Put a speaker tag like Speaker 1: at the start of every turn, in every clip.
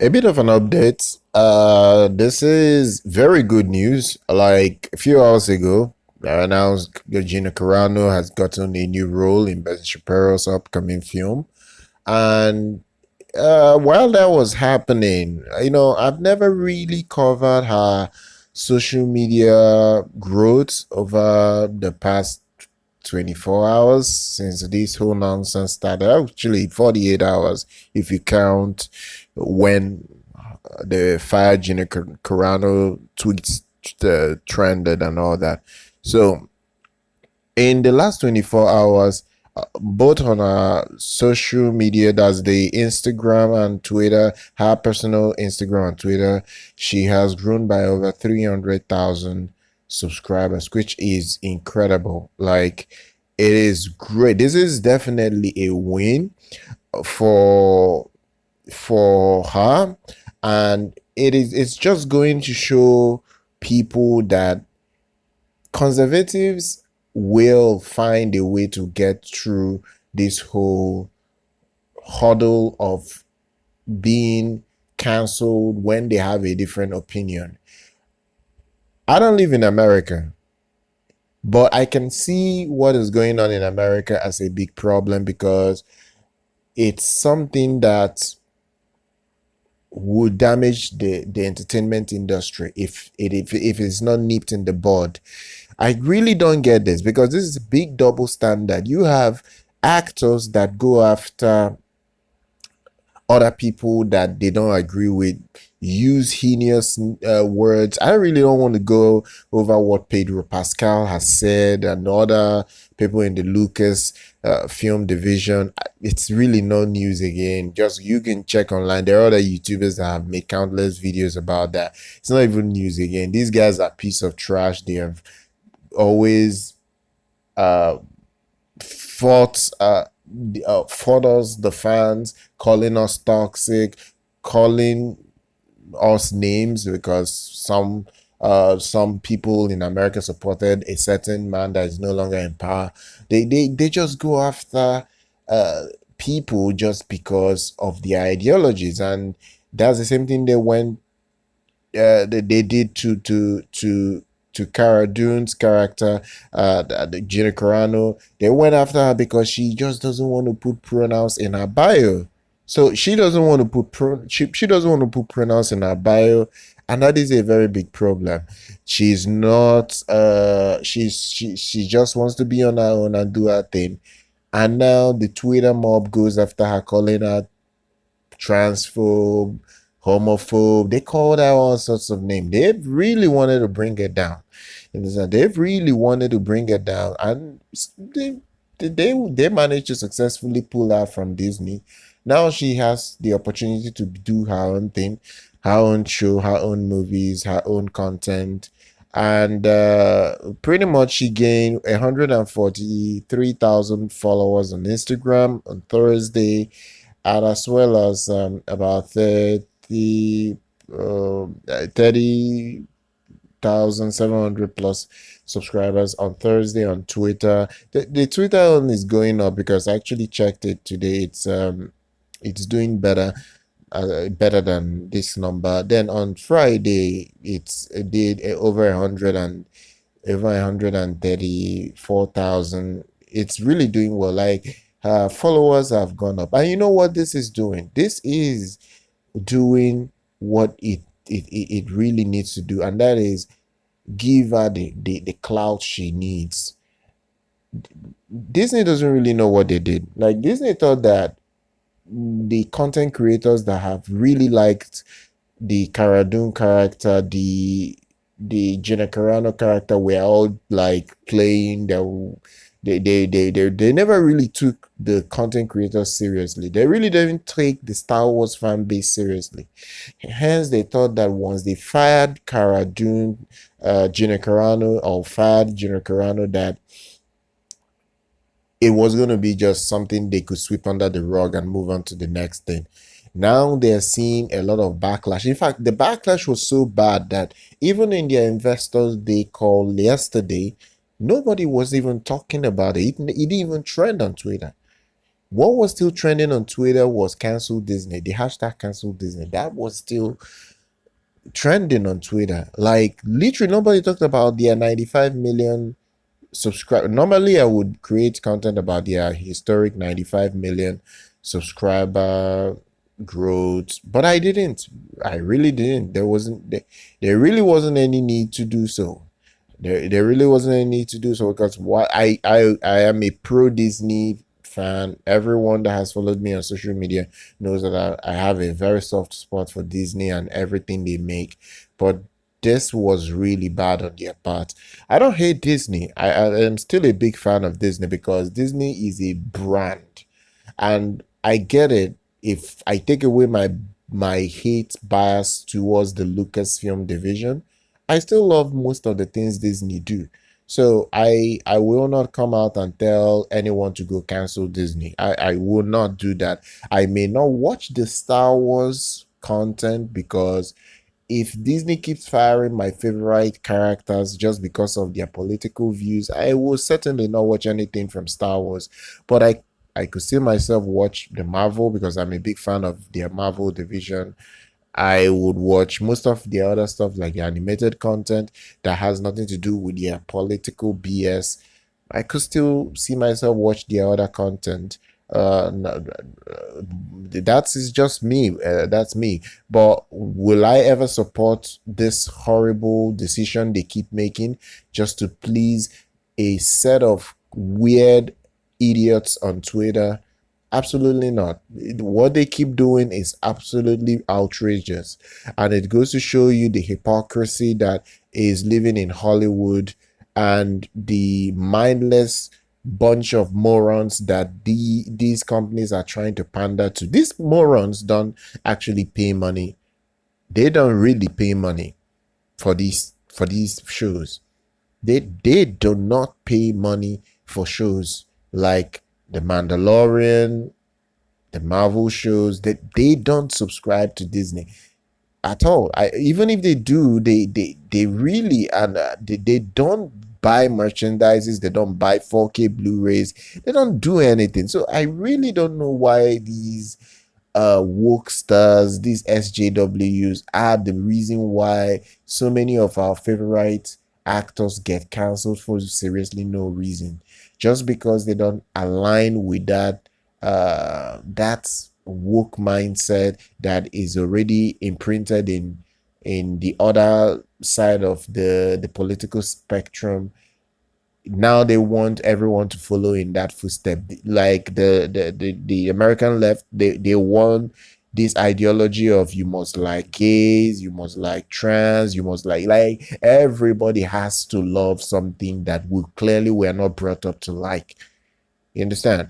Speaker 1: A bit of an update. This is very good news. Like a few hours ago, I announced Gina Carano has gotten a new role in Ben Shapiro's upcoming film. And while that was happening, I've never really covered her social media growth over the past 24 hours since this whole nonsense started. Actually, 48 hours if you count when the fire Gina Carano tweets trended and all that. So in the last 24 hours, both on our social media, that's the Instagram and Twitter, her personal Instagram and Twitter, she has grown by over 300,000 subscribers, which is incredible. Like, it is great. This is definitely a win for her, and it's just going to show people that conservatives will find a way to get through this whole hurdle of being cancelled when they have a different opinion. I don't live in America, but I can see what is going on in America as a big problem because it's something that would damage the entertainment industry if it's not nipped in the bud. I really don't get this because this is a big double standard. You have actors that go after other people that they don't agree with, use heinous words. I really don't want to go over what Pedro Pascal has said and other people in the Lucas film division. It's really no news again. Just you can check online. There are other YouTubers that have made countless videos about that. It's not even news again. These guys are a piece of trash. They have always uh fought fought us, the fans, calling us toxic, calling us names because some people in America supported a certain man that is no longer in power. They just go after uh people just because of their ideologies, and that's the same thing they went they did to Cara Dune's character, the Gina Carano. They went after her because she just doesn't want to put pronouns in her bio. So she doesn't want to put she doesn't want to put pronouns in her bio, and that is a very big problem. She's not she just wants to be on her own and do her thing. And now the Twitter mob goes after her, calling her transphobe, homophobe. They called out all sorts of names. They really wanted to bring it down. They've really wanted to bring it down, and they managed to successfully pull out from Disney. Now she has the opportunity to do her own thing, her own show, her own movies, her own content. And pretty much she gained 143,000 followers on Instagram on Thursday, and as well as about 30,700 plus subscribers on Thursday on Twitter. The Twitter one is going up because I actually checked it today. It's doing better than this number. Then on Friday, it did over 134,000. It's really doing well. Like followers have gone up, and you know what this is doing? This is doing what it really needs to do, and that is give her the clout she needs. Disney doesn't really know what they did. Like Disney thought that the content creators that have really liked the Cara Dune character, the Gina Carano character were all like playing their they never really took the content creators seriously. They really didn't take the Star Wars fan base seriously. Hence, they thought that once they fired Cara Dune, Gina Carano, or fired Gina Carano, that it was going to be just something they could sweep under the rug and move on to the next thing. Now they're seeing a lot of backlash. In fact, the backlash was so bad that even in their investors day call yesterday, nobody was even talking about it. It didn't even trend on Twitter. What was still trending on Twitter was cancel Disney. The hashtag cancel Disney. That was still trending on Twitter. Like literally nobody talked about their 95 million subscribe. Normally I would create content about their historic 95 million subscriber growth, but I didn't. I really didn't. There really wasn't any need to do so. There really wasn't any need to do so, because what I am a pro Disney fan. Everyone that has followed me on social media knows that I have a very soft spot for Disney and everything they make. But this was really bad on their part. I don't hate Disney. I am still a big fan of Disney because Disney is a brand. And I get it. If I take away my hate bias towards the Lucasfilm division, I still love most of the things Disney do. So I will not come out and tell anyone to go cancel Disney. I will not do that. I may not watch the Star Wars content, because if Disney keeps firing my favorite characters just because of their political views, I will certainly not watch anything from Star Wars. But I could see myself watch the Marvel, because I'm a big fan of their Marvel division. I would watch most of the other stuff, like the animated content that has nothing to do with their political BS. I could still see myself watch the other content. That is just me. That's me. But will I ever support this horrible decision they keep making just to please a set of weird idiots on Twitter? Absolutely not. What they keep doing is absolutely outrageous. And it goes to show you the hypocrisy that is living in Hollywood, and the mindless bunch of morons that these companies are trying to pander to. These morons don't actually pay money. They don't really pay money for these shows. They do not pay money for shows like The Mandalorian, the Marvel shows. That they don't subscribe to Disney at all. Even if they do, they really, and they don't buy merchandises. They don't buy 4K Blu-rays. They don't do anything. So I really don't know why these woke stars, these SJWs, are the reason why so many of our favorite actors get cancelled for seriously no reason, just because they don't align with that woke mindset that is already imprinted in the other side of the political spectrum. Now they want everyone to follow in that footstep. Like the American left, they want this ideology of you must like gays, you must like trans, you must like everybody has to love something that we clearly were not brought up to like. You understand?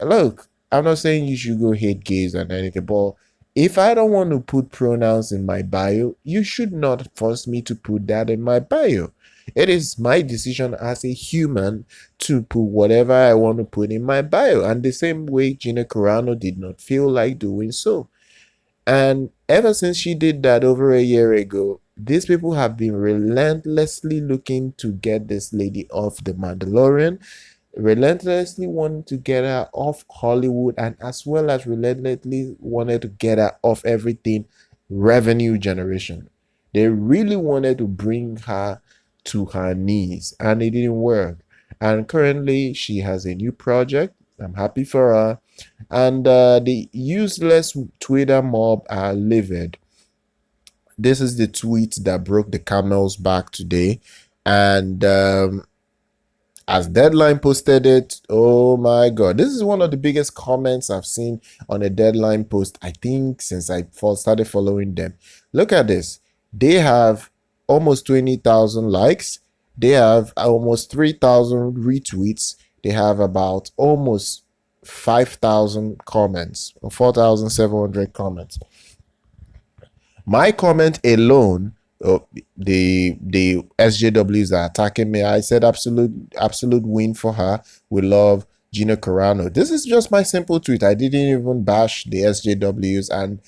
Speaker 1: Look, I'm not saying you should go hate gays and anything, but if I don't want to put pronouns in my bio, you should not force me to put that in my bio. It is my decision as a human to put whatever I want to put in my bio. And the same way Gina Carano did not feel like doing so. And ever since she did that over a year ago, these people have been relentlessly looking to get this lady off The Mandalorian, relentlessly wanted to get her off Hollywood, and as well as relentlessly wanted to get her off everything revenue generation. They really wanted to bring her to her knees, and it didn't work. And currently she has a new project. I'm happy for her. And the useless Twitter mob are livid. This is the tweet that broke the camel's back today. And as Deadline posted it, oh my god, this is one of the biggest comments I've seen on a Deadline post, I think, since I started following them. Look at this. They have almost 20,000 likes. They have almost 3,000 retweets. They have about almost 5,000 comments, or 4,700 comments. My comment alone, the SJWs are attacking me. I said absolute win for her. We love Gina Carano. This is just my simple tweet. I didn't even bash the SJWs, and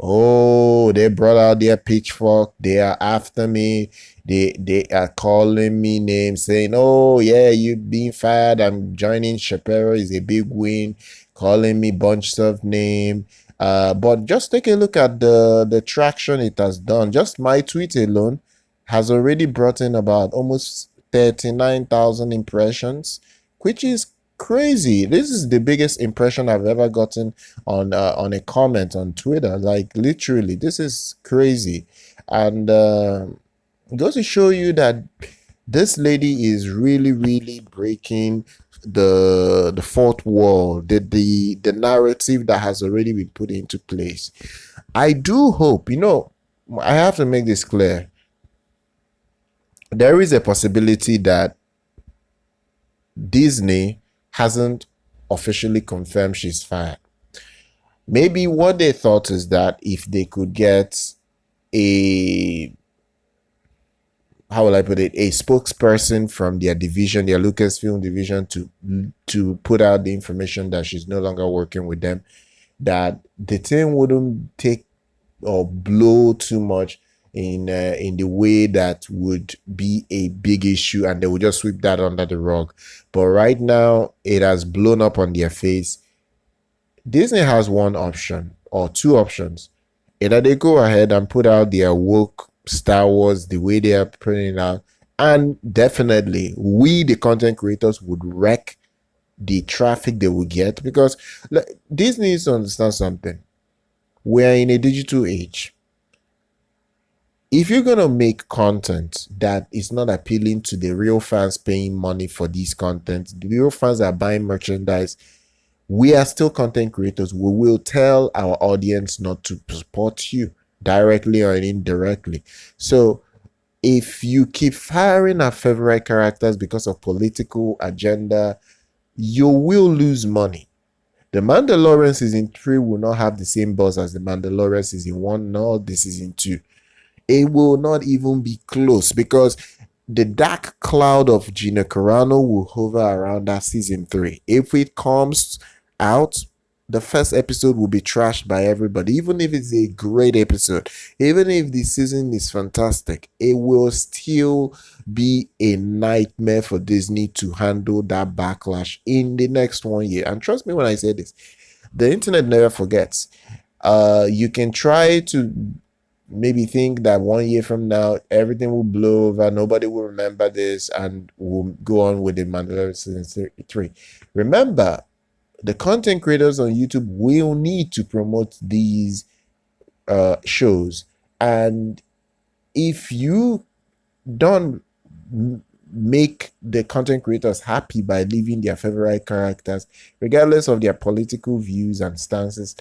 Speaker 1: Oh, they brought out their pitchfork. They are after me. They are calling me names, saying, "Oh yeah, you being fired. I'm joining Shapiro is a big win." Calling me bunch of name. But just take a look at the traction it has done. Just my tweet alone has already brought in about almost 39,000 impressions, which is crazy. This is the biggest impression I've ever gotten on a comment on Twitter. Like literally, this is crazy, and it goes to show you that this lady is really breaking the fourth wall, the narrative that has already been put into place. I do hope, I have to make this clear. There is a possibility that Disney hasn't officially confirmed she's fired. Maybe what they thought is that if they could get a, how will I put it, a spokesperson from their division, their Lucasfilm division, to put out the information that she's no longer working with them, that the thing wouldn't take or blow too much in the way that would be a big issue, and they would just sweep that under the rug. But right now, it has blown up on their face. Disney has one option or two options. Either they go ahead and put out their woke Star Wars the way they are putting it out, and definitely we, the content creators, would wreck the traffic they will get, because Disney needs to understand something. We're in a digital age. If you're going to make content that is not appealing to the real fans paying money for these content, the real fans are buying merchandise, we are still content creators. We will tell our audience not to support you directly or indirectly. So if you keep firing our favorite characters because of political agenda, you will lose money. The Mandalorian season 3 will not have the same buzz as the Mandalorian season 1 nor the season 2. It will not even be close, because the dark cloud of Gina Carano will hover around that season 3. If it comes out, the first episode will be trashed by everybody. Even if it's a great episode, even if the season is fantastic, it will still be a nightmare for Disney to handle that backlash in the next 1 year. And trust me when I say this, the internet never forgets. You can try to maybe think that 1 year from now everything will blow over, nobody will remember this, and we'll go on with the Mandalorian season 3. Remember, the content creators on YouTube will need to promote these shows, and if you don't make the content creators happy by leaving their favorite characters, regardless of their political views and stances,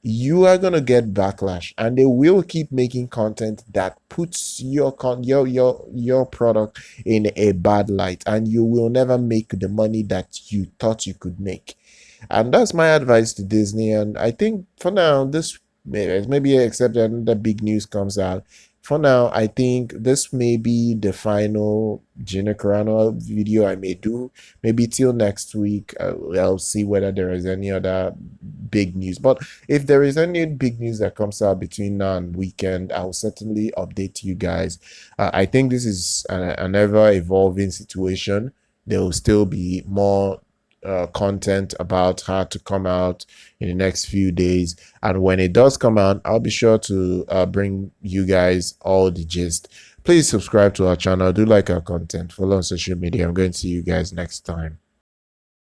Speaker 1: you are going to get backlash, and they will keep making content that puts your product in a bad light, and you will never make the money that you thought you could make. And that's my advice to Disney. And I think for now, this maybe, except another big news comes out, for now I think this may be the final Gina Carano video I may do. Maybe till next week, I'll see whether there is any other big news. But if there is any big news that comes out between now and weekend, I'll certainly update you guys. I think this is an ever evolving situation. There will still be more content about how to come out in the next few days, and when it does come out, I'll be sure to bring you guys all the gist. Please subscribe to our channel, do like our content, follow on social media. I'm going to see you guys next time.